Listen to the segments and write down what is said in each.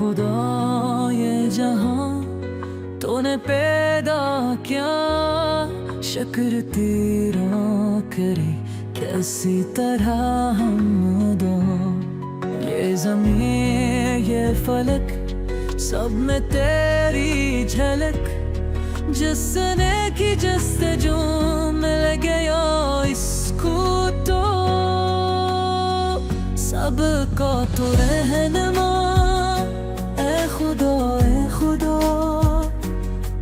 खुदा ये जहां तूने पैदा किया, शुक्र तेरा करे कैसी तरह हम दो। ये ज़मीन ये फलक सब में तेरी झलक, जिसने की जिससे जो मिल गया इसको तो सबको तो रहनुमा। ए खुदा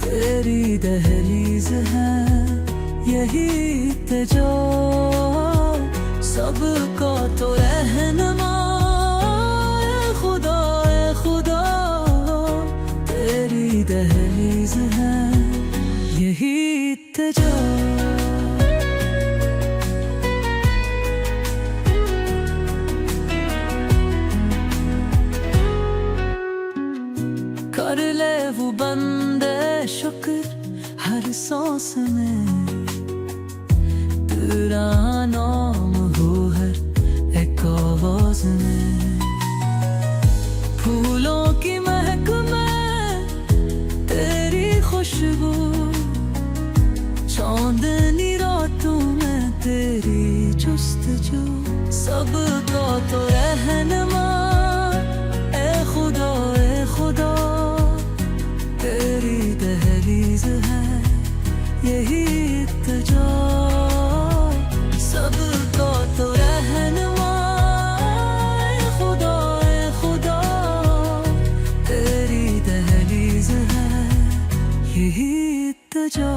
तेरी दहलीज है यही इल्तिजा, सबको तो रहनुमा। ए खुदा तेरी दहलीज है यही इल्तिजा। कर ले वो बंदे शुक्र हर सांस में, तेरा नाम हो हर एक आवाज में। फूलों की महक में तेरी खुशबू, चांदनी रातों में तेरी जुस्तजू, सबको तो रहनुमा। ए खुदा तेरी दहलीज है यही इल्तिजा, सबको तो रहनुमा। ए खुदा तेरी दहलीज है यही इल्तिजा।